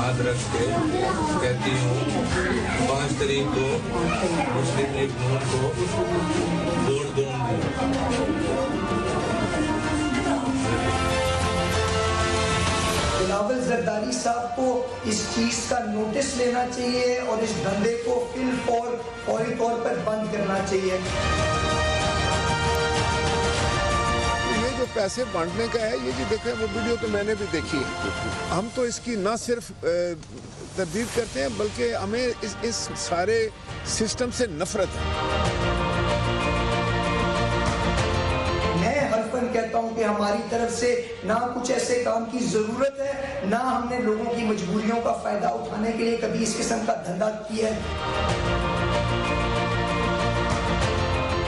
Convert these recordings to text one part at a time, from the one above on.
हाथ रख के कहती हूँ 5 तारीख को मुस्लिम लीग नून को वोट दूंगी। बिलावल जरदारी साहब को इस चीज का नोटिस लेना चाहिए और इस धंधे को फौरी तौर पर बंद करना चाहिए। ये जो पैसे बांटने का है, ये जी देखें वो वीडियो तो मैंने भी देखी है। हम तो इसकी ना सिर्फ तरदीद करते हैं बल्कि हमें इस सारे सिस्टम से नफरत है। कहता हूं कि हमारी तरफ से ना कुछ ऐसे काम की जरूरत है, ना हमने लोगों की मजबूरियों का फायदा उठाने के लिए कभी इस किस्म का धंधा किया है।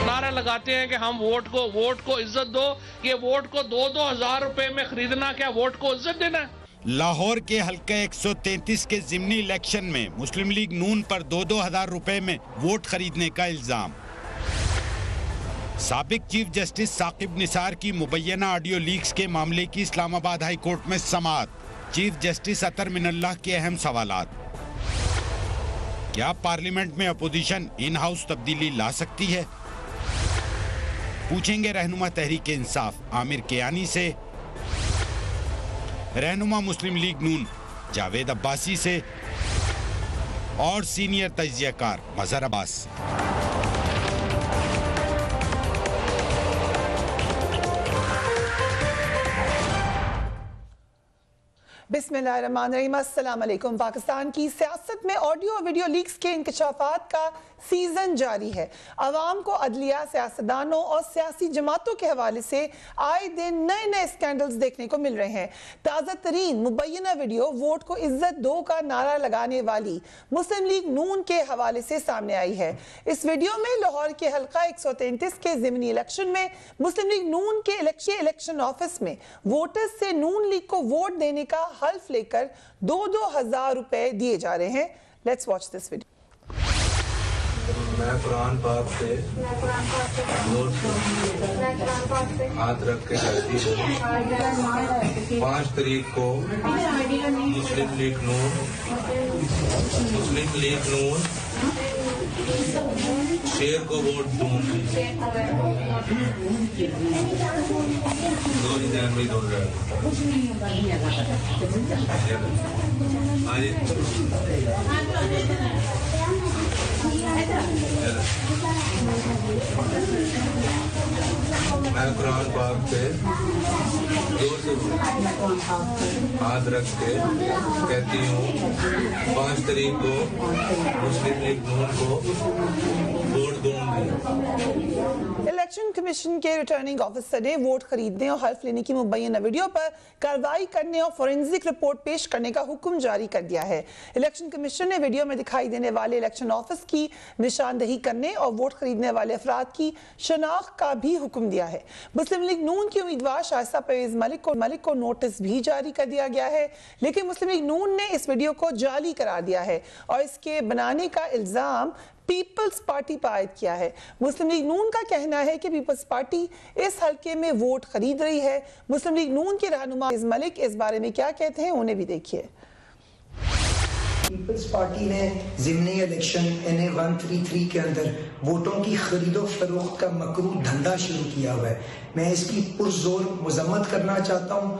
नारा लगाते हैं कि हम वोट को इज्जत दो। ये वोट को 2-2 हजार रुपए में खरीदना क्या वोट को इज्जत देना है? लाहौर के हल्का 133 के जिमनी इलेक्शन में मुस्लिम लीग नून पर 2-2 हजार रुपए में वोट खरीदने का इल्जाम। साबिक चीफ जस्टिस साकिब निसार की मुबैना ऑडियो लीक्स के मामले की इस्लामाबाद हाई कोर्ट में समाअत। चीफ जस्टिस अतर मिनल्लाह के अहम सवालात। क्या पार्लियामेंट में अपोजिशन इन हाउस तब्दीली ला सकती है? पूछेंगे रहनुमा तहरीक इंसाफ आमिर कियानी से, रहनुमा मुस्लिम लीग नून जावेद अब्बासी से और सीनियर तज्जियाकार मजहर अब्बास। बिस्मिल्लाहिर्रहमानिर्रहीम। अस्सलाम वालेकुम। पाकिस्तान की सियासत में ऑडियो और वीडियो लीक्स के इंकशाफात का सीजन जारी है। अवाम को अदलिया, सियासतदानों और सियासी जमातों के हवाले से आए दिन नए नए स्कैंडल्स देखने को मिल रहे हैं। ताज़ा तरीन मुबैना वीडियो वोट को इज्जत दो का नारा लगाने वाली मुस्लिम लीग नून के हवाले से सामने आई है। इस वीडियो में लाहौर के हल्का 133 के ज़िमनी इलेक्शन में मुस्लिम लीग नून के इलेक्शन ऑफिस में वोटर्स से नून लीग को वोट देने का हल्फ लेकर 2-2 हजार रुपए दिए जा रहे हैं। Let's watch this video. मैं कुरान पाक से नोट हाथ रख के कहती हूँ 5 तारीख को मुस्लिम लीग नून शेर को वोट दूंगी। 2 जनवरी 2000 मैं कुरान पाक पे जोर से हाथ रख के कहती हूँ 5 तारीख को मुस्लिम लीग नून को वोट दूंगी। इलेक्शन कमीशन के रिटर्निंग ऑफिसर ने वोट खरीदने और हल्फ लेने की मुबैना वीडियो पर कार्रवाई करने और फोरेंसिक रिपोर्ट पेश करने का हुक्म जारी कर दिया है। इलेक्शन कमीशन ने वीडियो में दिखाई देने वाले इलेक्शन ऑफिस की निशानदेही करने और वोट खरीदने वाले अफराद की शनाख्त का भी हुक्म दिया है। मुस्लिम लीग नून की उम्मीदवार शाइस्ता परवेज मलिक को नोटिस भी जारी कर दिया गया है, लेकिन मुस्लिम लीग नून ने इस वीडियो को जाली करार दिया है और इसके बनाने का इल्जाम पीपल्स पार्टी पर आयद किया है। मुस्लिम लीग नून का कहना है कि पीपल्स पार्टी इस हल्के में वोट खरीद रही है। मुस्लिम लीग नून के रहनुमा मलिक इस बारे में क्या कहते हैं, उन्हें भी देखिए। पीपल्स पार्टी ने ज़िमनी इलेक्शन NA 133 के अंदर वोटों की खरीदो फरोख्त का मकरू धंधा शुरू किया हुआ है। मैं इसकी पुरजोर मजम्मत करना चाहता हूँ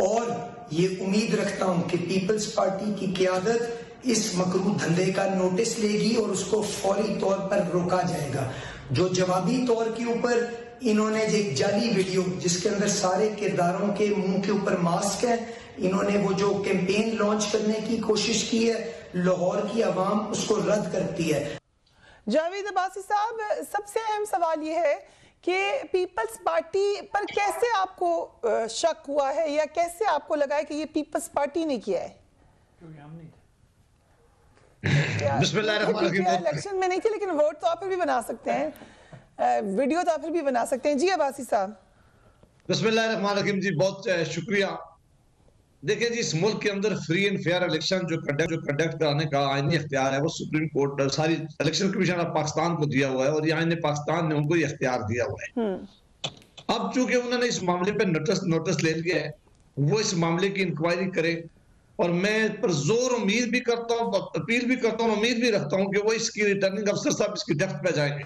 और ये उम्मीद रखता हूँ कि पीपल्स पार्टी की क़यादत इस मकरू धंधे का नोटिस लेगी और उसको फौरी तौर पर रोका जाएगा। जो जवाबी तौर के ऊपर इन्होंने एक जाली वीडियो जिसके अंदर सारे किरदारों के मुंह के ऊपर मास्क है, इन्होंने वो जो कैंपेन लॉन्च करने की कोशिश की है, लाहौर की आवाम उसको रद्द करती है। जावेद अब्बासी साहब, सबसे अहम सवाल ये है कि पीपल्स पार्टी पर कैसे आपको शक हुआ है या कैसे आपको लगा है कि ये पीपल्स पार्टी ने किया है? इलेक्शन में नहीं थे, लेकिन वोट तो आप फिर भी बना सकते हैं, वीडियो तो आप फिर भी बना सकते हैं। जी अब्बासी साहब। बिस्मिल्लाहिर्रहमानिर्रहीम जी, बहुत शुक्रिया। देखिए जी, इस मुल्क के अंदर फ्री एंड फेयर इलेक्शन जो कंडक्ट कराने का आईनी इख्तियार है वो सुप्रीम कोर्ट सारी इलेक्शन कमीशन ऑफ पाकिस्तान को दिया हुआ है और ये आईने पाकिस्तान ने उनको ये इख्तियार दिया हुआ है। अब चूंकि उन्होंने इस मामले पे नोटिस ले लिया है, वो इस मामले की इंक्वायरी करे और मैं पर जोर उम्मीद भी करता हूँ, अपील भी करता हूँ, उम्मीद भी रखता हूँ कि वो इसकी रिटर्निंग अफसर साहब इसकी डेप्थ पे जाएंगे।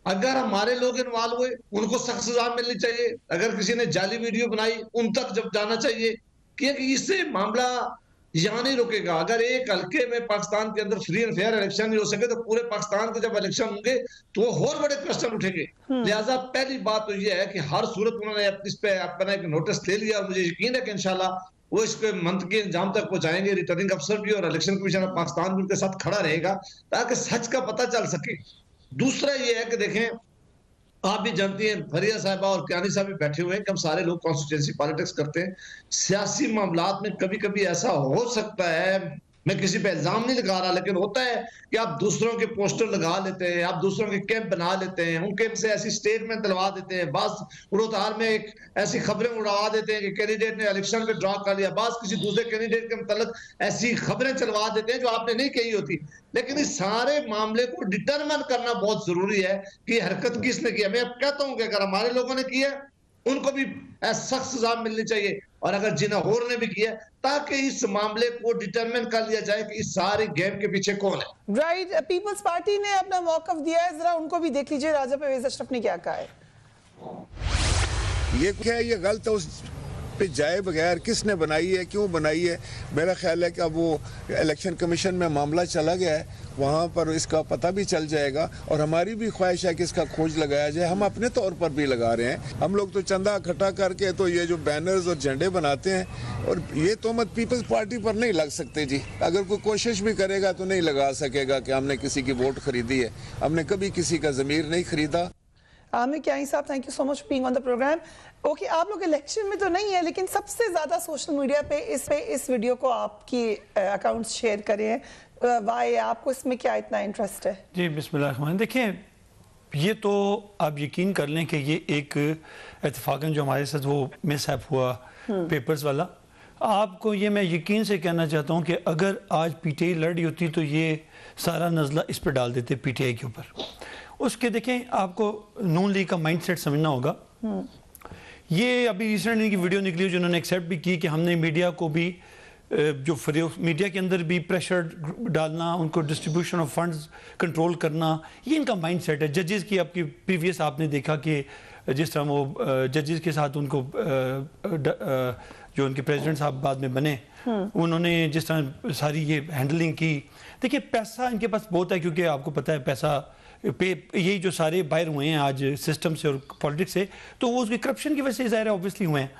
अगर हमारे लोग इन्वॉल्व हुए उनको सख्त सजा मिलनी चाहिए, अगर किसी ने जाली वीडियो बनाई उन तक जब जाना चाहिए, क्योंकि इससे मामला यहाँ नहीं रुकेगा। अगर एक हल्के में पाकिस्तान के अंदर फ्री एंड फेयर इलेक्शन नहीं हो सके तो पूरे पाकिस्तान के जब इलेक्शन होंगे तो वो और बड़े क्वेश्चन उठेंगे। लिहाजा पहली बात तो ये है कि हर सूरत उन्होंने इस पे अपना एक नोटिस ले लिया और मुझे यकीन है कि इंशाल्लाह वो इसके मंत्र के इंजाम तक पहुंचाएंगे। रिटर्निंग अफसर भी और इलेक्शन कमीशन ऑफ पाकिस्तान भी उनके साथ खड़ा रहेगा ताकि सच का पता चल सके। दूसरा ये है कि देखें, आप भी जानती हैं, फरिया साहिबा और कियानी साहब भी बैठे हुए हैं कि हम सारे लोग कॉन्स्टिट्यूंसी पॉलिटिक्स करते हैं। सियासी मामलात में कभी कभी ऐसा हो सकता है, मैं किसी पे इल्जाम नहीं लगा रहा, लेकिन होता है कि आप दूसरों के पोस्टर लगा लेते हैं, आप दूसरों के कैंप बना लेते हैं, उन कैंप से ऐसी स्टेटमेंट दिलवा देते हैं, बास उड़ोतार में एक ऐसी खबरें उड़वा देते हैं कि कैंडिडेट ने इलेक्शन में ड्रॉ कर लिया, बास किसी दूसरे कैंडिडेट के मतलब ऐसी खबरें चलवा देते हैं जो आपने नहीं कही होती। लेकिन इस सारे मामले को डिटरमिन करना बहुत जरूरी है कि हरकत किसने किया। मैं अब कहता हूं कि अगर हमारे लोगों ने किया उनको भी सख्त सजा मिलनी चाहिए, और अगर जिन्हें होर ने भी किया, ताकि इस मामले को डिटरमिन कर लिया जाए कि इस सारे गेम के पीछे कौन है। राइट, पीपल्स पार्टी ने अपना मौकफ दिया है, जरा उनको भी देख लीजिए। राजा परवेज अशरफ ने क्या कहा है। ये क्या है, ये गलत है, उस पे जाए बगैर किसने बनाई है, क्यों बनाई है। मेरा ख्याल है कि अब वो इलेक्शन कमीशन में मामला चला गया है, वहाँ पर इसका पता भी चल जाएगा, और हमारी भी ख्वाहिश है कि इसका खोज लगाया जाए। हम अपने तौर पर भी लगा रहे हैं। हम लोग तो चंदा इकट्ठा करके तो ये जो बैनर्स और झंडे बनाते हैं, और ये तोहमत पीपल्स पार्टी पर नहीं लग सकते जी। अगर कोई कोशिश भी करेगा तो नहीं लगा सकेगा कि हमने किसी की वोट खरीदी है। हमने कभी किसी का ज़मीर नहीं खरीदा। आमिर कियानी साहब, thank you so much being on the program. Okay, आप लोग इलेक्शन में तो नहीं है, लेकिन सबसे ज्यादा सोशल मीडिया पे इस वीडियो को आपकी अकाउंट्स शेयर करे हैं। वाई, आपको इसमें क्या इतना इंटरेस्ट है? जी बिस्मिल्लाह। देखिए, ये तो आप यकीन कर लें कि ये एक इत्तेफाकन जो हमारे साथ वो मिसहैप हुआ पेपर्स वाला, आपको ये मैं यकीन से कहना चाहता हूँ कि अगर आज पीटीआई लड़ी होती तो ये सारा नज़ला इस पर डाल देते पीटीआई के ऊपर। उसके देखें, आपको नून लीग का माइंडसेट समझना होगा। ये अभी रिसेंटली की वीडियो निकली जिन्होंने एक्सेप्ट भी की कि हमने मीडिया को भी जो मीडिया के अंदर भी प्रेशर डालना, उनको डिस्ट्रीब्यूशन ऑफ फंड्स कंट्रोल करना, ये इनका माइंडसेट है। जजेस की आपकी प्रीवियस आपने देखा कि जिस तरह वो जजेस के साथ उनको जो उनके प्रेसिडेंट साहब बाद में बने, उन्होंने जिस तरह सारी ये हैंडलिंग की। देखिए, पैसा इनके पास बहुत है, क्योंकि आपको पता है पैसा पे यही जो सारे बाहर हुए हैं आज सिस्टम से और पॉलिटिक्स से, तो वो उसकी करप्शन की वजह से ज़ाहिर है ऑब्वियसली हुए हैं।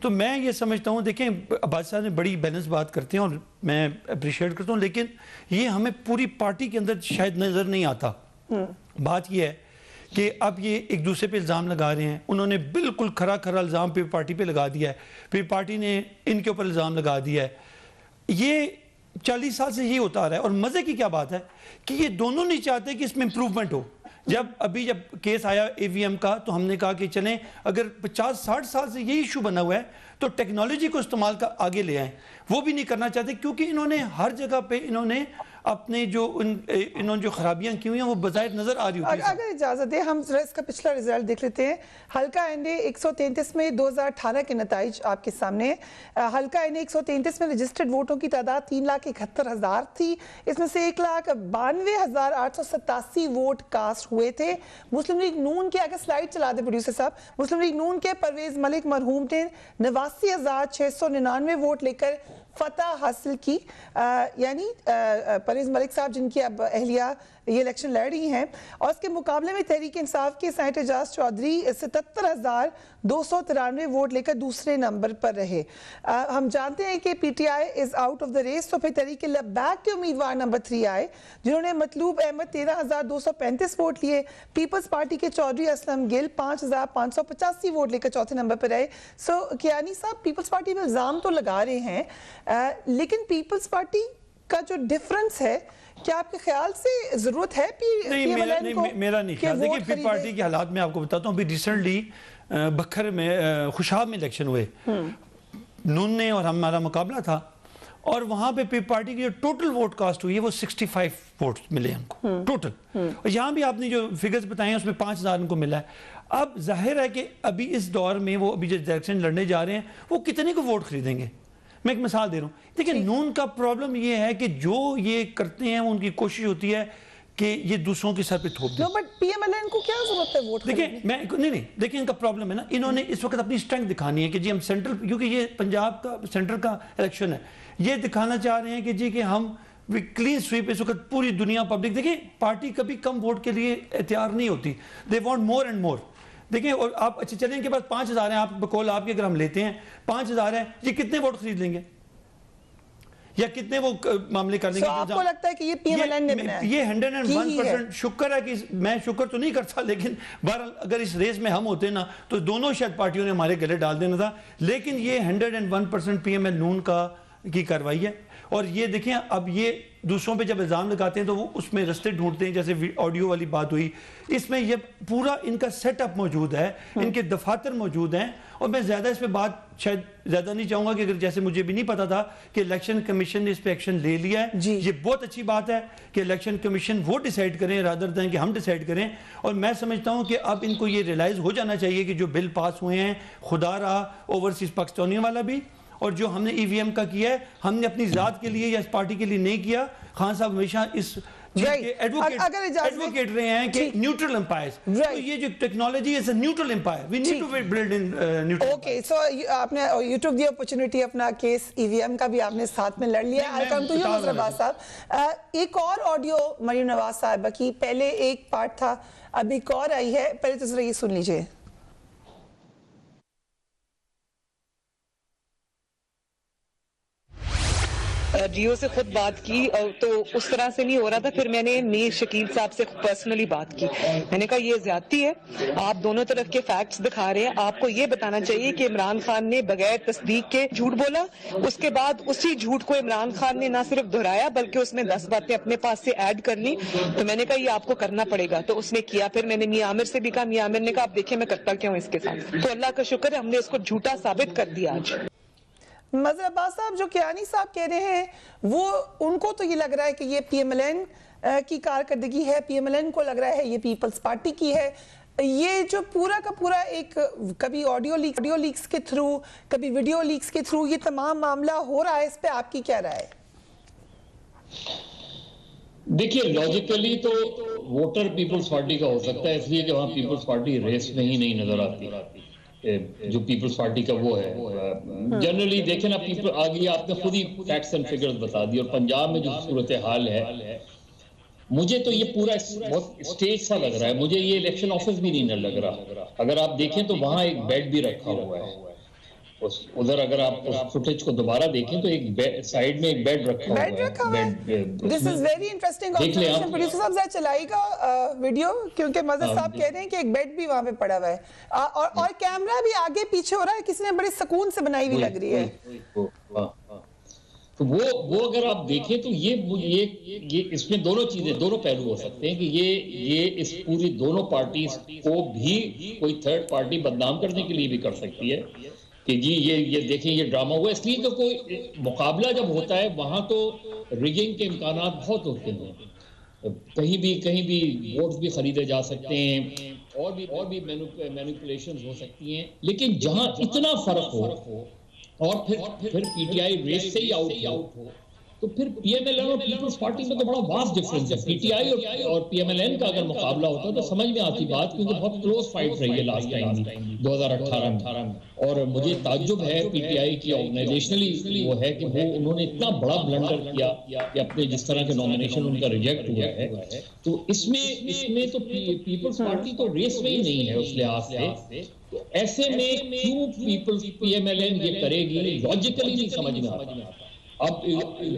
तो मैं ये समझता हूँ, देखें अब्बास साहब ने बड़ी बैलेंस बात करते हैं और मैं अप्रिशिएट करता हूँ, लेकिन ये हमें पूरी पार्टी के अंदर शायद नज़र नहीं आता। बात ये है कि अब ये एक दूसरे पे इल्ज़ाम लगा रहे हैं। उन्होंने बिल्कुल खरा इल्ज़ाम पे पार्टी पे लगा दिया है, फिर पार्टी ने इनके ऊपर इल्ज़ाम लगा दिया है। ये 40 साल से ये होता आ रहा है, और मज़े की क्या बात है कि ये दोनों नहीं चाहते कि इसमें इम्प्रूवमेंट हो। जब केस आया AVM का, तो हमने कहा कि चलें, अगर 50-60 साल से ये इशू बना हुआ है तो टेक्नोलॉजी को इस्तेमाल कर आगे ले आएँ। वो भी नहीं करना चाहते, क्योंकि इन्होंने हर जगह पे इन्होंने अपने जो इन्होंने जो खराबियां की हुई हैं वो बज़ाहिर नजर आ रही होती है। अगर इजाजत है, हम जरा इसका पिछला रिजल्ट देख लेते हैं। हल्का एनडीए 133 में 2018 के नताइज आपके सामने। हल्का एनडीए 133 में रजिस्टर्ड वोटों की तादाद 3,71,000 थी। इसमें से 1,92,887 वोट कास्ट हुए थे। मुस्लिम लीग नून के, अगर स्लाइड चला दे प्रोड्यूसर साहब, मुस्लिम लीग नून के परवेज मलिक मरहूम ने 89,699 वोट लेकर फतह हासिल की। यानी परवेज मलिक साहब, जिनकी अब अहलिया ये इलेक्शन लड़ रही हैं, और इसके मुकाबले में तहरीक इंसाफ के सेनेटर एजाज चौधरी 77,293 वोट लेकर दूसरे नंबर पर रहे। हम जानते हैं कि PTI is out of the race, तो फिर तहरीक लब्बैक के उम्मीदवार नंबर 3 आए, जिन्होंने मतलूब अहमद 13,235 वोट लिए। पीपल्स पार्टी के चौधरी असलम गिल 5,585 वोट लेकर चौथे नंबर पर रहे। सो कियानी साहब, पीपल्स पार्टी में इल्जाम तो लगा रहे हैं, लेकिन पीपल्स पार्टी का जो डिफरेंस है, क्या आपके ख्याल से जरूरत है? मेरा नहीं ख्याल। देखिए, पीपल्स पार्टी के हालात में आपको बताता हूँ। अभी रिसेंटली बखर में खुशाब में इलेक्शन हुए, नून ने और हमारा मुकाबला था, और वहां पे पीपल्स पार्टी की जो टोटल वोट कास्ट हुई है वो 65 वोट मिले हमको टोटल। और यहाँ भी आपने जो फिगर्स बताए हैं उसमें 5,000 उनको मिला है। अब जाहिर है कि अभी इस दौर में वो अभी जो इलेक्शन लड़ने जा रहे हैं, वो कितने को वोट खरीदेंगे? मैं एक मिसाल दे रहा हूँ, देखिए नून का प्रॉब्लम ये है कि जो ये करते हैं उनकी कोशिश होती है कि ये दूसरों के सर पे थोप दें। बट पीएमएलएन को क्या जरूरत है वोट? देखिए मैं नहीं देखिए इनका प्रॉब्लम है ना, इन्होंने इस वक्त अपनी स्ट्रेंथ दिखानी है कि जी हम सेंट्रल, क्योंकि ये पंजाब का सेंटर का इलेक्शन है, ये दिखाना चाह रहे हैं कि जी कि हम क्लीन स्वीप इस वक्त पूरी दुनिया पब्लिक। देखिए पार्टी कभी कम वोट के लिए तैयार नहीं होती, they want more and more. देखिए और आप अच्छे चलें इनके पास 5000 हैं, आप बकौल आपके अगर हम लेते हैं 5000 है, ये कितने वोट खरीद लेंगे या कितने वो मामले कर लेंगे? आपको लगता है कि ये पीएमएलएन ने बनाया? ये 101% शुक्र है कि मैं शुक्र तो नहीं करता, लेकिन बहरहाल अगर इस रेस में हम होते ना तो दोनों शायद पार्टियों ने हमारे गले डाल देना था। लेकिन ये 101% पीएमएल नून की कार्रवाई है। और ये देखें अब ये दूसरों पे जब इल्ज़ाम लगाते हैं तो वो उसमें रास्ते ढूंढते हैं, जैसे ऑडियो वाली बात हुई, इसमें ये पूरा इनका सेटअप मौजूद है, इनके दफातर मौजूद हैं। और मैं ज़्यादा इस पे बात शायद ज़्यादा नहीं चाहूँगा कि अगर जैसे मुझे भी नहीं पता था कि इलेक्शन कमीशन ने इस पे एक्शन ले लिया है, ये बहुत अच्छी बात है कि इलेक्शन कमीशन वो डिसाइड करें रादर दें कि हम डिसाइड करें। और मैं समझता हूँ कि अब इनको ये रियलाइज़ हो जाना चाहिए कि जो बिल पास हुए हैं, खुदा रहा ओवरसीज़ पाकिस्तानियों वाला भी, और जो हमने ईवीएम का किया है हमने अपनी जात के लिए या इस पार्टी के लिए नहीं किया। खान साहब हमेशा इस एडवोकेट रहे हैं कि न्यूट्रल एम्पायर्स, तो ये जो technology is a neutral umpire, we need to build in neutral. Okay, so आपने यू टुक द अपॉर्चुनिटी, अपना केस ईवीएम का भी आपने साथ में लड़ लिया। आई कम टू यू नजर अब्बास साहब, एक और ऑडियो मरीम नवाज साहिबा की, पहले एक पार्ट था अब एक और आई है, पहले तो जरा ये सुन लीजिए। जियो से खुद बात की तो उस तरह से नहीं हो रहा था, फिर मैंने मीर शकील साहब से पर्सनली बात की। मैंने कहा ये ज्यादती है, आप दोनों तरफ के फैक्ट्स दिखा रहे हैं, आपको ये बताना चाहिए कि इमरान खान ने बगैर तस्दीक के झूठ बोला, उसके बाद उसी झूठ को इमरान खान ने ना सिर्फ दोहराया बल्कि उसमें 10 बातें अपने पास से ऐड कर ली। तो मैंने कहा ये आपको करना पड़ेगा, तो उसने किया। फिर मैंने मियां आमिर से भी कहा, मियां आमिर ने कहा आप देखिए मैं करता क्यों इसके साथ। तो अल्लाह का शुक्र है हमने उसको झूठा साबित कर दिया आज। मजहर अब्बास साहब, जो कियानी साहब कह रहे हैं वो उनको तो ये लग रहा है कि ये पीएमएलएन की कारकर्दगी है, पीएमएलएन को लग रहा है ये पीपल्स पार्टी की है। ये जो पूरा का पूरा एक कभी ऑडियो लीक्स के थ्रू, कभी वीडियो लीक्स के थ्रू ये तमाम मामला हो रहा है, इस पे आपकी क्या राय है? देखिए लॉजिकली तो वोटर पीपल्स पार्टी का हो सकता है, इसलिए कि वहाँ पीपल्स पार्टी रेस में ही नहीं नजर आती। जो पीपल्स पार्टी का वो है जनरली देखें ना, पीपल आ गई, आपने खुद ही फैक्ट्स एंड फिगर्स बता दी। और पंजाब में जो सूरत हाल है, मुझे तो ये पूरा बहुत स्टेज सा लग रहा है, मुझे ये इलेक्शन ऑफिस भी नहीं लग रहा। अगर आप देखें तो वहां एक बेड भी रखा हुआ है, उधर अगर आप उस फुटेज को दोबारा देखें तो एक साइड में एक बेड रखा हुआ है। This is very interesting observation. Producer साहब जरा चलाइएगा वीडियो, क्योंकि मजहर साहब कह रहे हैं कि एक बेड भी वहां पे पड़ा हुआ है और कैमरा भी आगे पीछे हो रहा है, किसी ने बड़े सुकून से बनाई हुई लग रही है। तो वो अगर आप देखें तो ये इसमें दोनों चीजें, दोनों पहलू हो सकते हैं कि ये इस पूरी दोनों पार्टी को भी कोई थर्ड पार्टी बदनाम करने के लिए भी कर सकती है कि जी ये देखें ये ड्रामा हुआ। इसलिए तो कोई मुकाबला जब होता है वहां तो रिगिंग के इम्कान बहुत होते हैं, कहीं भी वोट्स भी खरीदे जा सकते हैं और भी मैनिपुलेशंस हो सकती हैं। लेकिन जहां इतना फर्क हो और फिर पीटीआई रेस से ही आउट हो तो फिर पीएमएलएन और पीपल्स पार्टी में तो बड़ा वास्ट डिफरेंस है। पीटीआई और पीएमएलएन का अगर मुकाबला होता तो समझ में आती बात, क्योंकि बहुत क्लोज फाइट रही है लास्ट टाइम 2018 में। और मुझे ताज्जुब है पीटीआई की ऑर्गेनाइजेशनली वो है कि उन्होंने इतना बड़ा ब्लंडर किया कि अपने जिस तरह के नॉमिनेशन उनका रिजेक्ट हुआ है। तो इसमें तो पीपल्स पार्टी तो रेस में ही नहीं है उस लिहाज से। तो ऐसे में क्यों पीएमएलएन ये करेगी, लॉजिकली नहीं समझ में आता। अब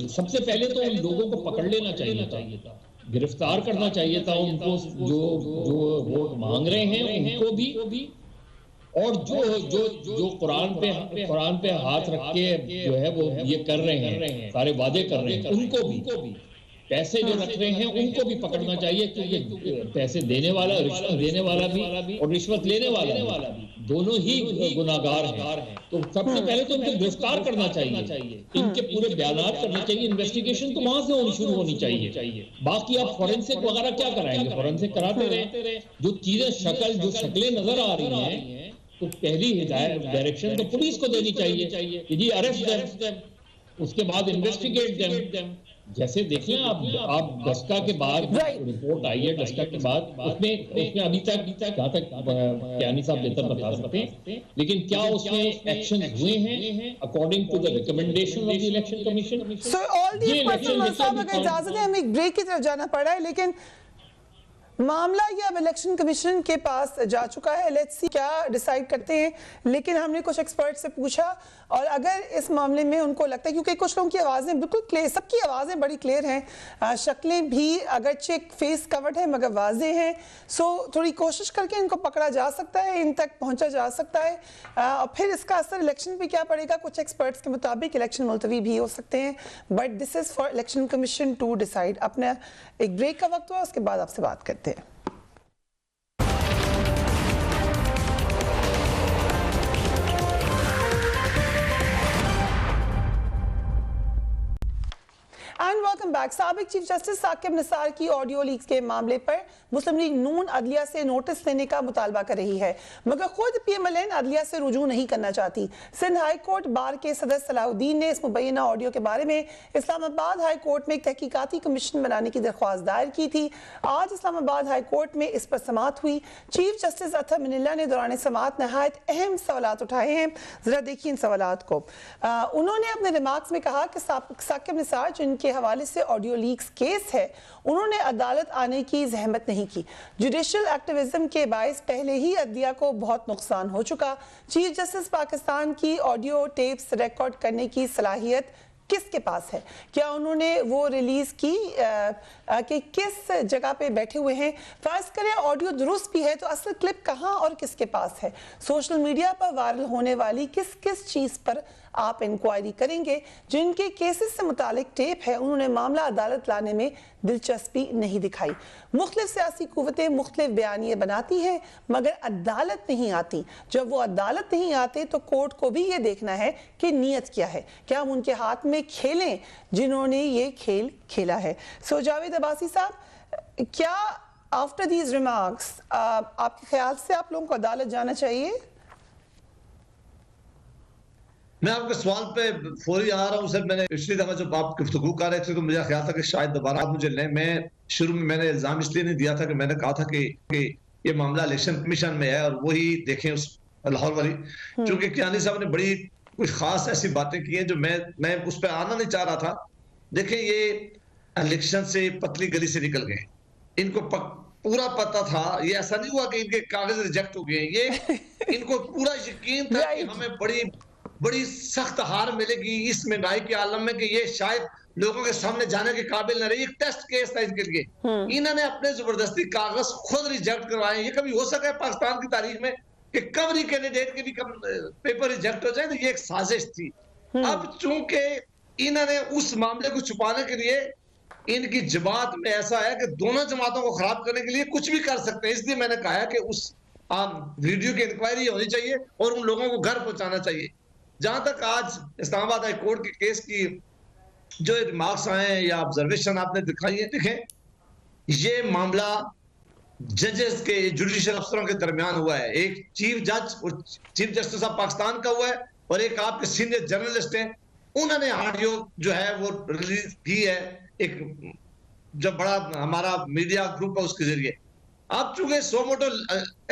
सबसे पहले तो उन लोगों को पकड़ लेना चाहिए था, गिरफ्तार करना चाहिए था उनको जो वोट मांग रहे हैं उनको भी, और जो कुरान पे हाथ रख के जो है वो ये कर रहे हैं, सारे वादे कर रहे हैं, उनको भी पैसे जो रख रहे हैं उनको भी पकड़ना चाहिए, क्योंकि पैसे देने वाला, रिश्वत देने वाला भी और रिश्वत लेने वाला भी दोनों ही गुनाहगार हैं। तो सबसे पहले तो उनको गिरफ्तार करना चाहिए, इनके पूरे बयानात करने चाहिए, इन्वेस्टिगेशन तो वहां से शुरू होनी चाहिए। बाकी आप फॉरेंसिक वगैरह क्या कराएंगे, फॉरेंसिक कराते रहे। जो चीजें शक्लें नजर आ रही हैं तो पहली हिदायत डायरेक्शन तो पुलिस को देनी चाहिए कि जी अरेस्ट देम, उसके बाद इन्वेस्टिगेट देम। जैसे देख लें आप डस्का के बाद रिपोर्ट आई है, डस्का के बाद उसमें अभी तक जहाँ तक कियानी साहब बेहतर बता सकते हैं, लेकिन क्या उसमें एक्शन हुए हैं according to the recommendation of the election commission? So all these questions साहब, अगर इजाजत है हमें एक ब्रेक की तरफ जाना पड़ रहा है, लेकिन मामला ये अब इलेक्शन कमीशन के पास जा चुका है। लेट्स सी क्या डिसाइड करते हैं। लेकिन हमने कुछ एक्सपर्ट से पूछा और अगर इस मामले में उनको लगता है, क्योंकि कुछ लोगों की आवाज़ें बिल्कुल क्लियर, सबकी आवाज़ें बड़ी क्लियर हैं, शक्लें भी अगरचे फेस कवर्ड है मगर वाजे हैं, सो थोड़ी कोशिश करके इनको पकड़ा जा सकता है, इन तक पहुंचा जा सकता है। और फिर इसका असर इलेक्शन पे क्या पड़ेगा, कुछ एक्सपर्ट्स के मुताबिक इलेक्शन मुलतवी भी हो सकते हैं, but this is for election commission to decide. अपना एक ब्रेक का वक्त हुआ, उसके बाद आपसे बात करते हैं। And welcome back. साबिक चीफ जस्टिस साकिब निसार की ऑडियो लीक्स के मामले पर मुस्लिम लीग नून अदलिया से नोटिस लेने का मुतालबा कर रही है, मगर खुद PMLN अदलिया से रुजू नहीं करना चाहती। सिंध हाई कोर्ट बार के सदर सलाहुद्दीन ने इस मुबैना ऑडियो के बारे में इस्लामाबाद हाई कोर्ट में एक तहकीकाती कमीशन बनाने की दरख्वास्त दायर की थी। आज इस्लामाबाद हाई कोर्ट में इस पर समाअत हुई। चीफ जस्टिस अतर मिनल्ला ने दौरान समाअत नहायत अहम सवालात उठाए हैं। जरा देखिए इन सवालात को। उन्होंने अपने रिमार्क्स में कहा कि साकिब निसार जिनके हवाले से ऑडियो लीक्स केस है, उन्होंने अदालत आने की जहमत नहीं की। जुडिशियल एक्टिविज्म के बायस पहले ही अदलिया को बहुत नुकसान हो चुका। चीफ जस्टिस पाकिस्तान की ऑडियो टेप्स रिकॉर्ड करने की सलाहियत किसके पास है? क्या उन्होंने वो रिलीज की कि किस जगह पे बैठे हुए हैं? फर्ज करें ऑडियो दुरुस्त भी है तो असल क्लिप कहाँ और किसके पास है? सोशल मीडिया पर वायरल होने वाली किस किस चीज़ पर आप इंक्वायरी करेंगे? जिनके केसेस से मुतालिक टेप है, उन्होंने मामला अदालत लाने में दिलचस्पी नहीं दिखाई। मुख्तलिफ सियासी कुव्वतें मुख्तलिफ बयानिए बनाती हैं मगर अदालत नहीं आती। जब वो अदालत नहीं आते तो कोर्ट को भी ये देखना है कि नीयत क्या है, क्या हम उनके हाथ में खेलें जिन्होंने ये खेल खेला है। सो जावेद अब्बासी साहब, क्या आफ्टर दीज रिमार्क्स आपके ख्याल से आप लोगों को अदालत जाना चाहिए? मैं आपके सवाल पे फौरी आ रहा हूँ सर। मैंने पिछली दफा जब आप गुफ्तगू कर रहे थे तो मुझे ख्याल था कि शायद दोबारा आप मुझे लें। मैं शुरू में मैंने इल्जाम इसलिए नहीं दिया था कि मैंने कहा था कि ये मामला इलेक्शन कमीशन में है और वही देखें उस लाहौर वाली, क्योंकि कियानी साहब ने बड़ी कुछ खास ऐसी बातें की हैं जो मैं उस पर आना नहीं चाह रहा था। देखें, ये इलेक्शन से पतली गली से निकल गए, इनको पूरा पता था। ये ऐसा नहीं हुआ कि इनके कागज रिजेक्ट हो गए, ये इनको पूरा यकीन था कि हमें बड़ी सख्त हार मिलेगी इस महंगाई के आलम में कि ये शायद लोगों के सामने जाने के काबिल न रही। एक टेस्ट केस था इनके लिए। इन्होंने अपने जबरदस्ती कागज खुद रिजेक्ट करवाए। ये कभी हो सका है पाकिस्तान की तारीख में कि कवरी कैंडिडेट के भी पेपर रिजेक्ट हो जाए? तो ये एक साजिश थी। अब चूंकि इन्होंने उस मामले को छुपाने के लिए, इनकी जमात में ऐसा है कि दोनों जमातों को खराब करने के लिए कुछ भी कर सकते हैं, इसलिए मैंने कहा है कि उस वीडियो की इंक्वायरी होनी चाहिए और उन लोगों को घर पहुंचाना चाहिए। जहां तक आज इस्लामाबाद हाई कोर्ट के केस की जो रिमार्क्स आए हैं या ऑब्जर्वेशन आपने दिखाई है, देखें ये मामला जजेस के, जुडिशियल अफसरों के दरमियान हुआ है। एक चीफ जज और चीफ जस्टिस ऑफ पाकिस्तान का हुआ है और एक आपके सीनियर जर्नलिस्ट हैं, उन्होंने ऑडियो जो है वो रिलीज की है एक जो बड़ा हमारा मीडिया ग्रुप है उसके जरिए। अब चूंकि suo motu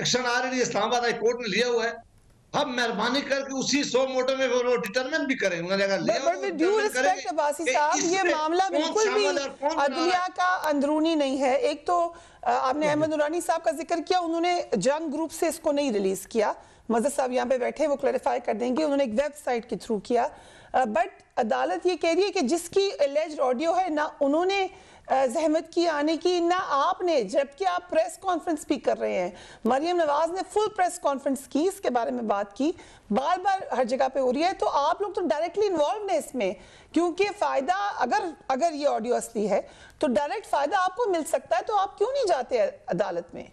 action already Islamabad high court ने लिया हुआ है, अब मेहरबानी करके उसी 100 मोटो में वो डिटरमिन भी करें। ये मामला बिल्कुल भी अदलिया का अंदरूनी नहीं है। एक तो आपने अहमद नूरानी साहब का जिक्र किया, उन्होंने जंग ग्रुप से इसको नहीं रिलीज किया। मजद साहब यहाँ पे बैठे, वो क्लैरिफाई कर देंगे, उन्होंने एक वेबसाइट के थ्रू किया। बट अदालत ये कह रही है कि जिसकी एलिज्ड ऑडियो है ना उन्होंने जहमत की आने की ना आपने, जबकि आप प्रेस कॉन्फ्रेंस भी कर रहे हैं। मरियम नवाज ने फुल प्रेस कॉन्फ्रेंस की, इसके बारे में बात की, बार बार हर जगह पे हो रही है। तो आप लोग तो डायरेक्टली इन्वॉल्व हैं इसमें, क्योंकि फायदा अगर ये ऑडियो असली है तो डायरेक्ट फायदा आपको मिल सकता है। तो आप क्यों नहीं जाते अदालत में?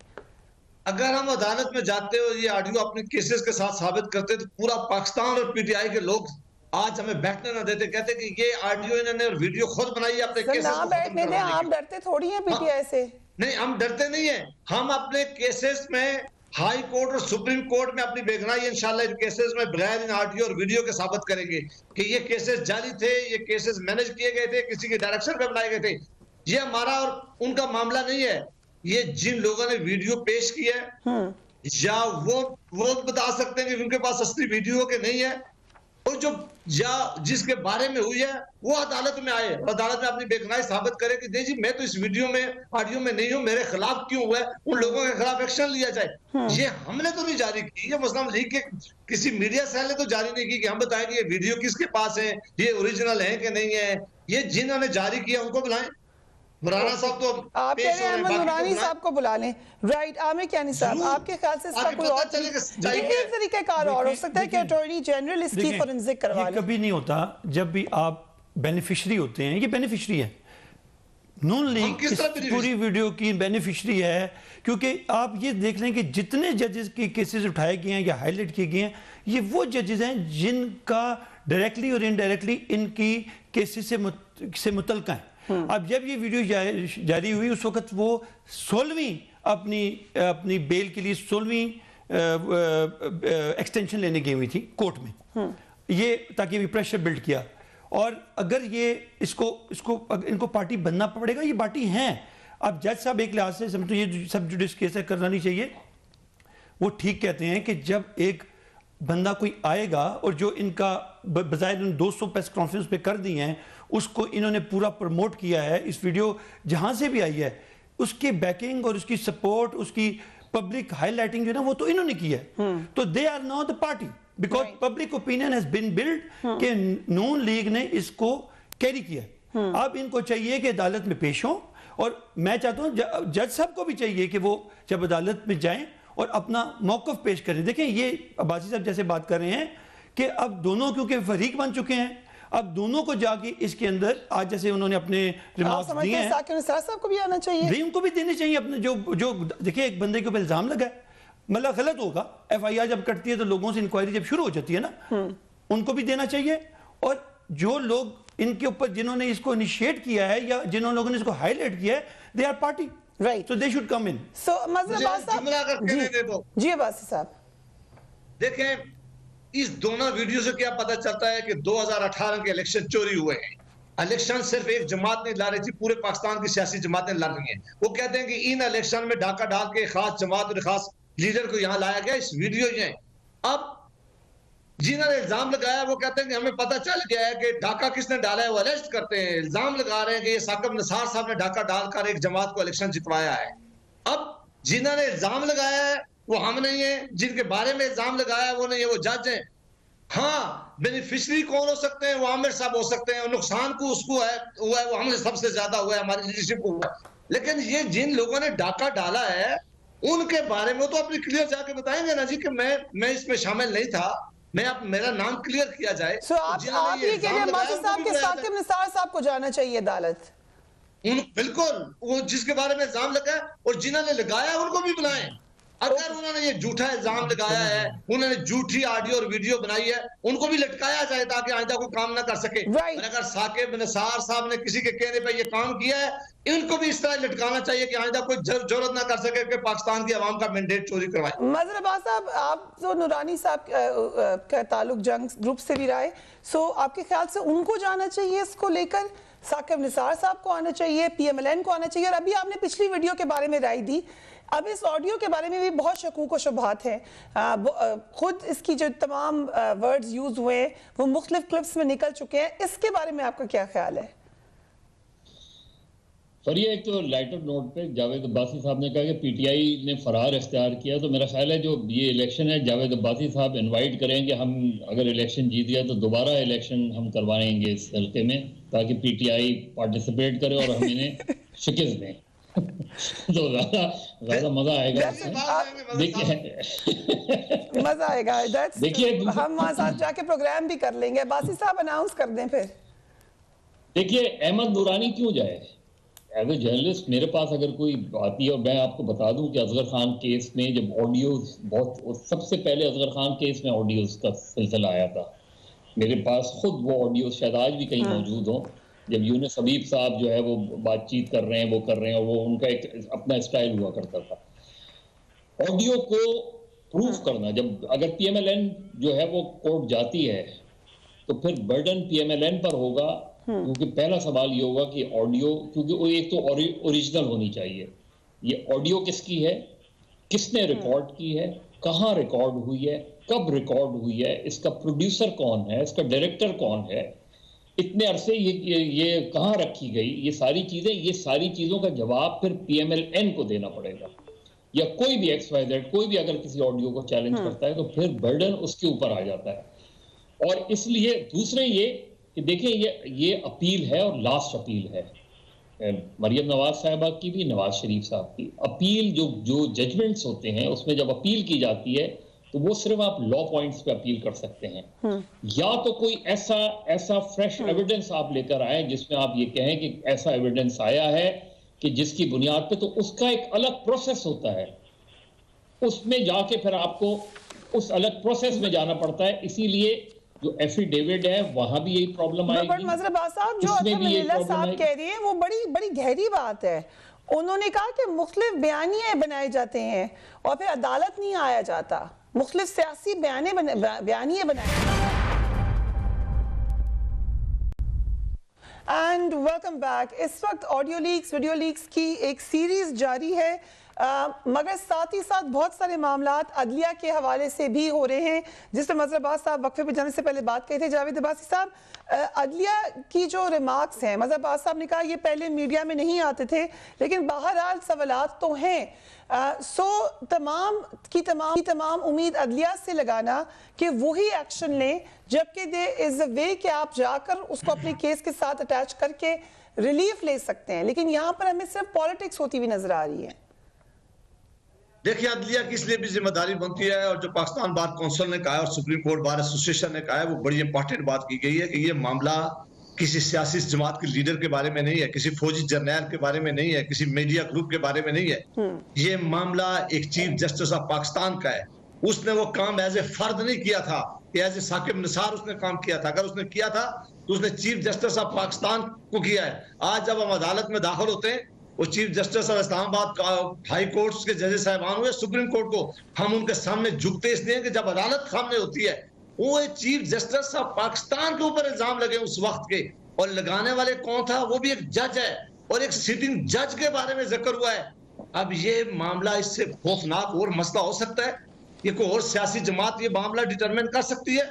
अगर हम अदालत में जाते हो ये ऑडियो अपने केसेस के साथ साबित करते तो पूरा पाकिस्तान और PTI के लोग आज हमें बैठने ना देते, कहते कि ये ऑडियो इन्होंने और वीडियो खुद बनाई है अपने केसेस ना बैठने दें। आप डरते थोड़ी हैं PTI से? नहीं, हम डरते नहीं है। हम अपने केसेस में हाई कोर्ट और सुप्रीम कोर्ट में अपनी बेगुनाही इंशाल्लाह इन केसेस में बगैर इन ऑडियो और वीडियो के साबित करेंगे कि ये केसेस जाली थे, ये केसेस मैनेज किए गए थे, किसी के डायरेक्शन में बनाए गए थे। ये हमारा और उनका मामला नहीं है। ये जिन लोगों ने वीडियो पेश की है या वो बता सकते हैं कि उनके पास असली वीडियो के नहीं है, और जो या जिसके बारे में हुई है वो अदालत में आए, अदालत में अपनी बेगुनाही साबित करे कि नहीं जी मैं तो इस वीडियो में ऑडियो में नहीं हूं, मेरे खिलाफ क्यों हुआ है, उन लोगों के खिलाफ एक्शन लिया जाए। ये हमने तो नहीं जारी की, ये मुस्लिम लीग के किसी मीडिया सेल ने तो जारी नहीं की कि हम बताएंगे ये वीडियो किसके पास है, ये ओरिजिनल है कि नहीं है। ये जिन्होंने जारी किया उनको बुलाएं। मुराना साहब तो आप कह रहे हैं अहमद नूरानी साहब को बुला लें, राइट? आमिर कियानी साहब, आपके ख्याल से इसका कोई और तरीकाकार और हो सकता है कि अटॉर्नी जनरल इसकी फोरेंसिक करवा ले? कभी नहीं होता। जब भी आप बेनिफिशियरी होते हैं, ये बेनिफिशियरी है, नून लीग इस पूरी वीडियो की बेनिफिशियरी है, क्योंकि आप ये देख लें कि जितने जजेस के केसेस उठाए गए हैं या हाईलाइट किए गए हैं, ये वो जजेस हैं जिनका डायरेक्टली और इनडायरेक्टली इनकी केसेस से मुतल्लिक़ हैं। अब जब ये वीडियो जारी हुई उस वक्त वो 16वीं अपनी बेल के लिए 16वीं एक्सटेंशन लेने गई हुई थी कोर्ट में, ये ताकि भी प्रेशर बिल्ड किया। और अगर ये इनको पार्टी बनना पड़ेगा, ये पार्टी हैं। अब जज साहब एक लिहाज से समझो ये सब जुडिस केस करना नहीं चाहिए। वो ठीक कहते हैं कि जब एक बंदा कोई आएगा और जो इनका बजाय 200 प्रेस कॉन्फ्रेंस पे कर दी हैं, उसको इन्होंने पूरा प्रमोट किया है, इस वीडियो जहां से भी आई है उसकी बैकिंग और उसकी सपोर्ट, उसकी पब्लिक हाईलाइटिंग जो है ना, वो तो इन्होंने की है। तो they are now the party because public opinion has been build कि नून लीग ने इसको कैरी किया। अब इनको चाहिए कि अदालत में पेश हो, और मैं चाहता हूं जज साहब को भी चाहिए कि वो जब अदालत में जाएं और अपना मौकफ पेश करें। देखें, ये अब्बासी साहब जैसे बात कर रहे हैं कि अब दोनों क्योंकि फरीक बन चुके हैं, अब दोनों को जाके इसके अंदर आज जैसे उन्होंने अपने रिमार्क्स दिए हैं, साकिब निसार साहब को भी आना चाहिए, नहीं उनको भी देने चाहिए अपने जो देखिए एक बंदे के ऊपर इल्जाम लगा है, मतलब गलत होगा। FIR जब कटती है तो लोगों से इंक्वायरी जब शुरू हो जाती है ना, उनको भी देना चाहिए। और जो लोग इनके ऊपर जिन्होंने इसको इनिशिएट किया है या जिन्होंने लोगों ने इसको हाईलाइट किया है, they are party, right? So they should come in. So ji Abbasi sahab, देखें इस दोनों वीडियो से क्या पता चलता है कि 2018 के इलेक्शन चोरी हुए हैं। इलेक्शन सिर्फ एक जमात नहीं लड़ रही थी, पूरे पाकिस्तान की सियासी जमातें लड़ रही हैं। वो कहते हैं कि इन इलेक्शन में डाका डाल के खास जमात और खास लीडर को यहाँ लाया गया, इस वीडियो में। अब जिन्होंने इल्जाम लगाया वो कहते हैं कि हमें पता चल गया है कि डाका किसने डाला है, वो अरेस्ट करते हैं, इल्जाम लगा रहे हैं कि ये साकिब निसार साहब ने डाका डालकर एक जमात को इलेक्शन जितवाया है। अब जिन्होंने इल्जाम लगाया है वो हम नहीं है, जिनके बारे में इल्जाम लगाया वो नहीं है, वो जज हैं। हाँ, बेनिफिशियरी कौन हो सकते हैं? वो आमिर साहब हो सकते हैं। नुकसान को उसको हुआ है, वो हमसे सबसे ज्यादा हुआ है, हमारी लीडरशिप को हुआ। लेकिन ये जिन लोगों ने डाका डाला है उनके बारे में तो अपनी क्लियर जाके बताएंगे ना जी कि मैं इसमें शामिल नहीं था, मेरा नाम क्लियर किया जाए। सो आप ये कह रहे हैं साहब के साकिब निसार साहब को जाना चाहिए अदालत? बिल्कुल, वो जिसके बारे में इल्जाम लगा है और जिन्होंने लगाया उनको भी बुलाएं। अगर उन्होंने ये झूठा इल्जाम लगाया है, उन्होंने झूठी ऑडियो और वीडियो बनाई है, उनको भी लटकाया जाए ताकि आइंदा कोई काम ना कर सके। और अगर साकिब निसार साहब ने किसी के कहने पे ये काम किया है, इनको भी इस तरह लटकाना चाहिए कि आइंदा कोई जरूरत ना कर सके कि पाकिस्तान की आवाम का मैंडेट चोरी करवाए। मजहर अब्बास साहब, आप तो नूरानी साहब का ताल्लुक जंग ग्रुप से भी रहा है, सो आपके ख्याल से उनको जाना चाहिए इसको लेकर, साकिब निसार साहब को आना चाहिए, PMLN को आना चाहिए? और अभी आपने पिछली वीडियो के बारे में राय दी, अब इस ऑडियो के बारे में भी बहुत शकूक व शुबहात हैं। खुद इसकी जो तमाम वर्ड्स यूज हुए हैं वो मुख्तलिफ क्लिप्स में निकल चुके हैं, इसके बारे में आपका क्या ख्याल है? और ये एक तो लाइटर नोट पे जावेद अब्बासी साहब ने कहा कि PTI ने फरार इख्तियार किया, तो मेरा ख्याल है जो ये इलेक्शन है जावेद अब्बासी साहब इनवाइट करेंगे, हम अगर इलेक्शन जीत गया तो दोबारा इलेक्शन हम करवाएंगे इस हल्के में ताकि PTI पार्टिसिपेट करे और हम इन्हें शिकस्त दें। तो ज्यादा मजा आएगा। देखिए मजा आएगा, देखिए हम वहां साथ जाके प्रोग्राम भी कर लेंगे। अब्बासी साहब अनाउंस कर दें फिर। देखिए अहमद नूरानी क्यों जाए? एज ए जर्नलिस्ट मेरे पास अगर कोई आती है, और मैं आपको बता दूं कि असगर खान केस में जब ऑडियोज बहुत सबसे पहले असगर खान केस में ऑडियोज का सिलसिला आया था, मेरे पास खुद वो ऑडियोज शायद आज भी कहीं मौजूद हो, जब यूनुस हबीब साहब जो है वो बातचीत कर रहे हैं, वो कर रहे हैं, और वो उनका एक अपना स्टाइल हुआ करता था। ऑडियो को प्रूफ करना, जब अगर PMLN जो है वो कोर्ट जाती है तो फिर बर्डन PMLN पर होगा, क्योंकि पहला सवाल ये होगा कि ऑडियो, क्योंकि वो एक तो ओरिजिनल होनी चाहिए, ये ऑडियो किसकी है, किसने रिकॉर्ड की है, कहाँ रिकॉर्ड हुई है, कब रिकॉर्ड हुई है, इसका प्रोड्यूसर कौन है, इसका डायरेक्टर कौन है, इतने अरसे ये कहाँ रखी गई, ये सारी चीजों का जवाब फिर PMLN को देना पड़ेगा, या कोई भी XYZ कोई भी अगर किसी ऑडियो को चैलेंज करता है तो फिर बर्डन उसके ऊपर आ जाता है। और इसलिए दूसरे ये कि देखिए ये अपील है और लास्ट अपील है मरियम नवाज साहिबा की भी, नवाज शरीफ साहब की। अपील जो जजमेंट्स होते हैं उसमें जब अपील की जाती है तो वो सिर्फ आप लॉ पॉइंट्स पे अपील कर सकते हैं, या तो कोई ऐसा फ्रेश एविडेंस आप लेकर आए जिसमें आप ये कहें कि ऐसा एविडेंस आया है कि जिसकी बुनियाद पे, तो उसका एक अलग प्रोसेस होता है, उसमें जाके फिर आपको उस अलग प्रोसेस में जाना पड़ता है। इसीलिए जो एफिडेविट है वहां भी यही प्रॉब्लम आएगी। बट मजरबाज साहब, जो अतमनीला साहब कह रही है वो बड़ी गहरी बात है। उन्होंने कहा कि मुख्तलिफ बयानिए बनाए जाते हैं और फिर अदालत नहीं आया जाता, मुख्तलिफ सियासी बयानिए बनाए। And welcome back. इस वक्त ऑडियो लीक्स, वीडियो लीक्स की एक सीरीज जारी है, मगर साथ ही साथ बहुत सारे मामलात अदलिया के हवाले से भी हो रहे हैं, जिसमें मजहर अब्बास साहब वक्फे पे जाने से पहले बात कही थी। जावेद अब्बासी साहब, अदलिया की जो रिमार्क्स हैं, मजहर अब्बास साहब ने कहा ये पहले मीडिया में नहीं आते थे, लेकिन बहरहाल सवालात तो हैं। सो तमाम उम्मीद अदलिया से लगाना कि वही एक्शन लें, जबकि दे इज अ वे कि आप जाकर उसको अपने केस के साथ अटैच करके रिलीफ ले सकते हैं, लेकिन यहाँ पर हमें सिर्फ पॉलिटिक्स होती हुई नजर आ रही है। देखिए, अदलिया की इसलिए भी जिम्मेदारी बनती है, और जो पाकिस्तान बार काउंसिल ने कहा है और सुप्रीम कोर्ट बार एसोसिएशन ने कहा है, वो बड़ी इंपॉर्टेंट बात की गई है कि ये मामला किसी सियासी जमात के लीडर के बारे में नहीं है, किसी फौजी जर्नैल के बारे में नहीं है, किसी मीडिया ग्रुप के बारे में नहीं है। ये मामला एक चीफ जस्टिस ऑफ पाकिस्तान का है। उसने वो काम एज ए फर्द नहीं किया था कि एज ए साकिब निसार उसने काम किया था। अगर उसने किया था तो उसने चीफ जस्टिस ऑफ पाकिस्तान को किया है। आज जब हम अदालत में दाखिल होते हैं, वो chief justice of Islamabad high court के जजेस साहिबान हुए, सुप्रीम कोर्ट को हम उनके सामने झुकते इसलिए कि जब अदालत सामने होती है, वो चीफ जस्टिस ऑफ पाकिस्तान के ऊपर इल्जाम लगे उस वक्त के, और लगाने वाले कौन था? वो भी एक जज है, और एक सिटिंग जज के बारे में जिक्र हुआ है। अब ये मामला, इससे खौफनाक और मसला हो सकता है, ये कोई और सियासी जमात ये मामला डिटरमिन कर सकती है।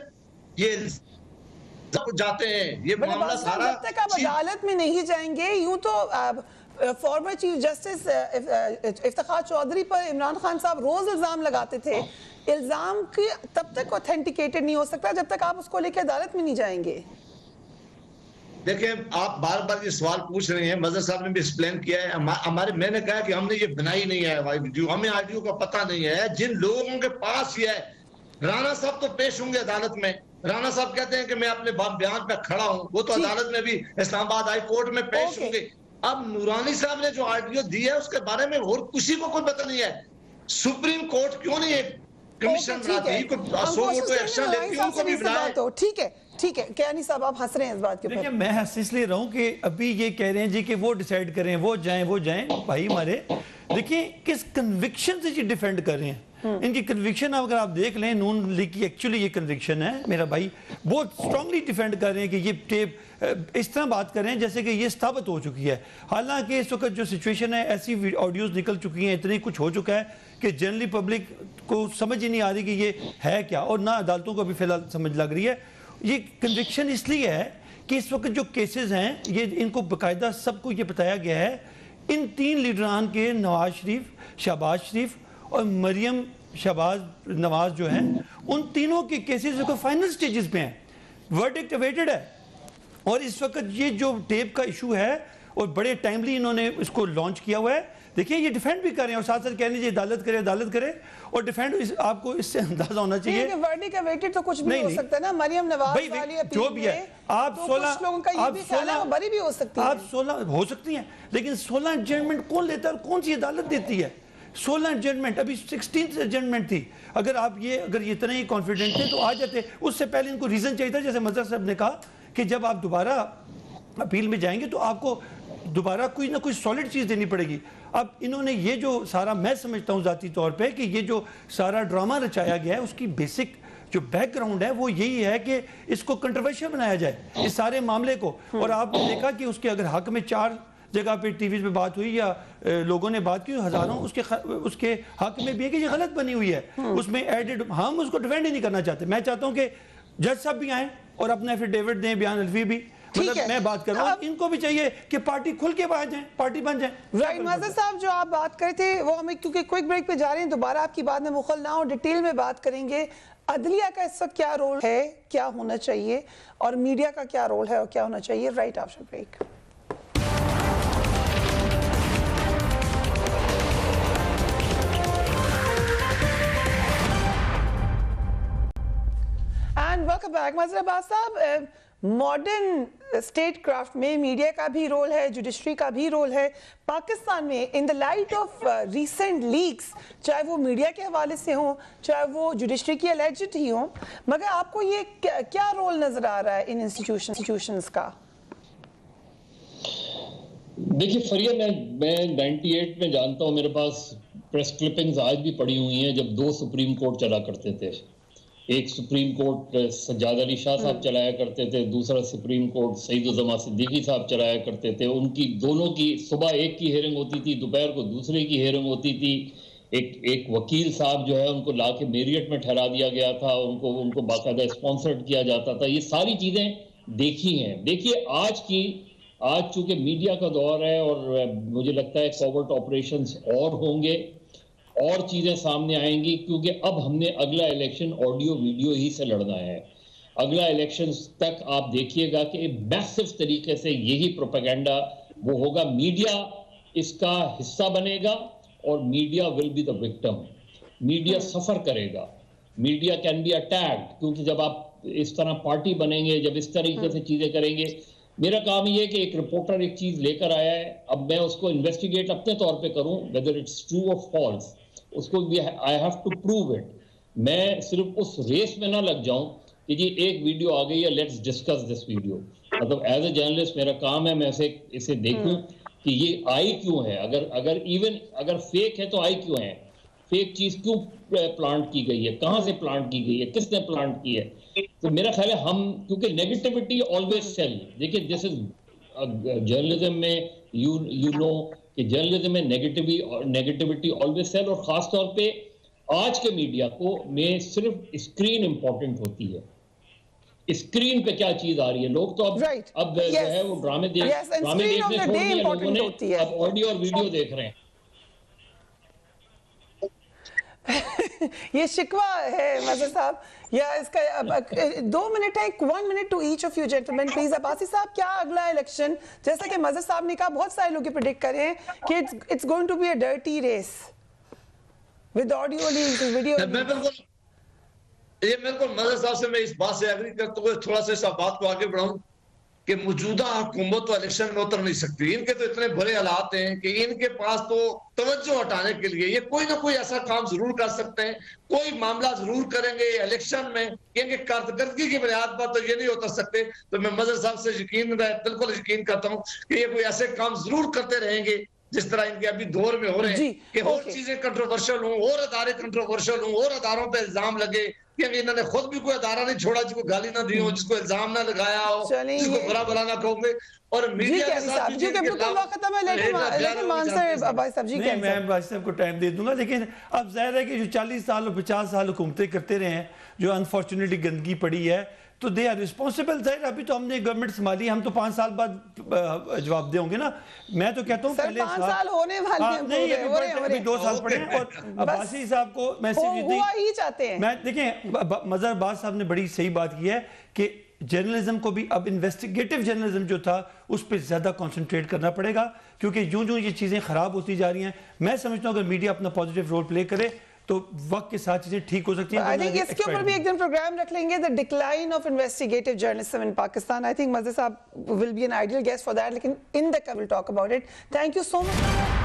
ये जाते हैं, ये मामला सारा जब तक आप अदालत में नहीं जाएंगे, यूं तो former chief justice Iftikhar Chaudhry पर इमरान खान साहब रोज इल्जाम लगाते थे। इल्जाम की तब तक ऑथेंटिकेटेड नहीं हो सकता जब तक आप उसको लेकर अदालत में नहीं जाएंगे। देखिए, आप बार बार ये सवाल पूछ रहे हैं, मजहर साहब ने भी एक्सप्लेन किया है। हमारे, मैंने कहा कि हमने ये बनाई नहीं है वीडियो, हमें ऑडियो का पता नहीं है। जिन लोगों के पास ये है, राणा साहब तो पेश होंगे अदालत में। राणा साहब कहते हैं कि मैं अपने बयान पे खड़ा हूं, वो तो अदालत में भी इस्लामाबाद हाई कोर्ट में पेश होंगे। अब नूरानी साहब ने जो ऑडियो दी है उसके बारे में और किसी को कोई पता नहीं है। सुप्रीम कोर्ट क्यों नहीं एक कमीशन बनाती, एक्शन लेती, उनको भी बुलाए। ठीक है कैनी साहब, आप हंस रहे हैं इस बात के ऊपर। देखिए, मैं हंस इसलिए रहा हूं कि अभी ये कह रहे हैं जी कि वो डिसाइड करें, वो जाएं भाई हमारे। देखिए, किस कन्विक्शन से ये डिफेंड कर रहे हैं। इनकी कन्विक्शन अगर आप देख लें, नून लीग की एक्चुअली ये कन्विक्शन है, मेरा भाई बहुत स्ट्रांगली डिफेंड कर रहे हैं कि ये टेप इस तरह बात कर रहे हैं जैसे कि ये साबित हो चुकी है। हालांकि इस वक्त जो सिचुएशन है, ऐसी ऑडियोज निकल चुकी हैं, इतनी कुछ हो चुका है कि जनरली पब्लिक को समझ ही नहीं आ रही कि ये है क्या, और ना अदालतों को भी फिलहाल समझ लग रही है। ये कन्विक्शन इसलिए है कि इस वक्त जो केसेस हैं, ये इनको बाकायदा सबको ये बताया गया है, इन 3 लीडरान के, नवाज शरीफ, शहबाज शरीफ और मरियम शहबाज नवाज जो हैं, उन तीनों के केसेस को फाइनल स्टेजेस पे हैं, वर्डिक्ट अवेटेड है। और इस वक्त ये जो टेप का इशू है, और बड़े टाइमली इन्होंने इसको लॉन्च किया हुआ है। देखिए, ये डिफेंड भी कर रहे हैं और साथ साथ कह रहे हैं अदालत करे, और डिफेंड आपको इससे अंदाजा होना चाहिए। वर्डिक्ट अवेटेड तो कुछ भी हो सकता है ना। मरियम नवाज वाली अपील जो भी है, आप 16 लोगों का ये भी ख्याल है बरी भी हो सकती है, आप 16 हो सकती हैं, लेकिन 16 जजमेंट कौन लेता है और कौन सी अदालत देती है? 16 जजमेंट, अभी 16 जजमेंट थी। अगर ये इतने ही कॉन्फिडेंट थे तो आ जाते। उससे पहले इनको रीजन चाहिए था, जैसे मजहर साहब ने कहा कि जब आप दोबारा अपील में जाएंगे तो आपको दोबारा कोई ना कोई सॉलिड चीज़ देनी पड़ेगी। अब इन्होंने ये जो सारा, मैं समझता हूँ ज़ाती तौर पे कि ये जो सारा ड्रामा रचाया गया है उसकी बेसिक जो बैकग्राउंड है वो यही है कि इसको कंट्रोवर्शियल बनाया जाए इस सारे मामले को। और आपने देखा कि उसके अगर हक में 4 जगह पे टीवी पे बात हुई या लोगों ने बात की, हजारों उसके हक में भी है कि ये गलत बनी हुई है, उसमें एडिड, हम उसको डिफेंड ही नहीं करना चाहते। मैं चाहता हूँ कि जज साहब भी आए और अपना एफिडेविट दें, बयान अल्फी भी, मतलब मैं बात कर रहा हूँ, इनको भी चाहिए कि पार्टी खुल के बाहर जाए, पार्टी बन जाए। राइट मज़हर साहब, जो आप बात कर थे वो हमें, क्योंकि क्विक ब्रेक पे जा रहे हैं, दोबारा आपकी बात में मुखल ना हो, डिटेल में बात करेंगे। अदलिया का इस वक्त क्या रोल है, क्या होना चाहिए, और मीडिया का क्या रोल है और क्या होना चाहिए, right after break. And welcome back. Mazhar Abbas साहब, मॉडर्न स्टेट क्राफ्ट में मीडिया का भी रोल है, जुडिशरी का भी रोल है पाकिस्तान में। In the light of recent leaks, चाहे वो मीडिया के हवाले से हो, चाहे वो जुडिशरी की एलिजिड ही हो, मगर आपको ये क्या रोल नजर आ रहा है इन इंस्टीट्यूशंस का? देखिए फरिया, मैं 98 में जानता हूँ, मेरे पास प्रेस क्लिपिंग्स आज भी पड़ी हुई हैं जब 2 सुप्रीम कोर्ट चला करते थे। एक सुप्रीम कोर्ट सज्जाद अली शाह साहब चलाया करते थे, दूसरा सुप्रीम कोर्ट सईद-उज़्ज़मा सिद्दीकी साहब चलाया करते थे। उनकी दोनों की सुबह एक की हेयरिंग होती थी, दोपहर को दूसरे की हेयरिंग होती थी। एक वकील साहब जो है उनको ला के मेरियट में ठहरा दिया गया था, उनको बाकायदा स्पॉन्सर्ड किया जाता था। ये सारी चीज़ें देखी हैं। देखिए आज चूंकि मीडिया का दौर है और मुझे लगता है कॉवर्ट ऑपरेशंस और होंगे और चीज़ें सामने आएंगी, क्योंकि अब हमने अगला इलेक्शन ऑडियो वीडियो ही से लड़ना है। अगला इलेक्शन तक आप देखिएगा कि मैसिव तरीके से यही प्रोपेगेंडा वो होगा। मीडिया इसका हिस्सा बनेगा और media will be the victim. Media suffer करेगा, मीडिया कैन बी अटैक्ड, क्योंकि जब आप इस तरह पार्टी बनेंगे, जब इस तरीके से चीज़ें करेंगे। मेरा काम ये है कि एक रिपोर्टर एक चीज़ लेकर आया है, अब मैं उसको इन्वेस्टिगेट अपने तौर पे करूं, वेदर इट्स ट्रू और फॉल्स, उसको भी I have to prove it. मैं सिर्फ उस रेस में ना लग जाऊं कि जी एक वीडियो आ गई है, लेट्स डिस्कस दिस वीडियो। मतलब एज ए जर्नलिस्ट मेरा काम है मैं इसे देखूं कि ये आई क्यों है, अगर फेक है तो आई क्यों है, फेक चीज क्यों प्लांट की गई है, कहां से प्लांट की गई है, किसने प्लांट की है। तो मेरा ख्याल है हम, क्योंकि नेगेटिविटी ऑलवेज सेल, देखिए दिस इज जर्नलिज्म में यू नो कि जर्नलिज्म में नेगेटिविटी ऑलवेज सेल, और खास तौर पे आज के मीडिया को में सिर्फ स्क्रीन इंपॉर्टेंट होती है। स्क्रीन पे क्या चीज आ रही है, लोग तो अब जो है वो ड्रामे देखने छोड़ दिए लोगों ने, अब ऑडियो और वीडियो देख रहे हैं। ये शिकवा है मज़हर साहब, या इसका 2 मिनट है, 1 minute to each of you gentleman please. Abbasi साहब, क्या अगला इलेक्शन, जैसा कि मज़हर साहब ने कहा, बहुत सारे लोग प्रेडिक्ट कर रहे हैं कि it's going to be a dirty race with audio leaks, video. बिल्कुल मज़हर साहब से मैं इस बात से एग्री करते हुए थोड़ा सा इस बात को आगे बढ़ाऊं कि मौजूदा हुकूमत तो इलेक्शन में उतर नहीं सकती। इनके तो इतने बुरे हालात हैं कि इनके पास तो तवज्जो हटाने के लिए ये कोई ना कोई ऐसा काम जरूर कर सकते हैं, कोई मामला जरूर करेंगे इलेक्शन में, क्योंकि कारकर्दगी की बुनियाद पर तो ये नहीं उतर सकते। तो मैं मज़हर साहब से बिल्कुल यकीन करता हूँ कि ये कोई ऐसे काम जरूर करते रहेंगे जिस तरह इनके अभी दौर में हो रहे हैं कि और चीजें कंट्रोवर्शियल हों, और अदारे कंट्रोवर्शियल हों, और अदारों पे इल्जाम लगे, क्योंकि इन्होंने खुद भी कोई अदारा नहीं छोड़ा जिसको गाली ना दी हो, जिसको इल्जाम ना लगाया हो, जिसको बुरा भला ना कहोगे। और मीडिया के साथ भी मैं अब्बासी साहब को टाइम दे दूंगा, लेकिन अब जाहिर है कि जो 40 साल और 50 साल हुकूमतें करते रहे हैं, जो अनफॉर्चुनेटली गंदगी पड़ी है, तो दे आर रिस्पॉन्सिबल। जाहिर अभी तो हमने गवर्नमेंट संभाली, हम तो 5 साल बाद जवाब देंगे ना। मैं तो कहता हूँ पहले 5 साल होने वाले हैं, नहीं अभी 2 साल पड़े हैं। और अब्बासी साहब को मैं ही चाहते हैं, मैं देखें मज़हर अब्बास साहब ने बड़ी सही बात की है कि जर्नलिज्म को भी अब इन्वेस्टिगेटिव जर्नलिज्म जो था उस पर ज़्यादा कंसंट्रेट करना पड़ेगा, क्योंकि यूं ये चीज़ें ख़राब होती जा रही हैं। मैं समझता हूँ अगर मीडिया अपना पॉजिटिव रोल प्ले करे तो वक्त के साथ चीजें ठीक हो सकती हैं। आई थिंक इसके ऊपर भी एक दिन प्रोग्राम रख लेंगे, the decline of investigative journalism in Pakistan. I think Mazhar sahab will be an ideal guest for that, लेकिन in the cover will talk about it. Thank you so much.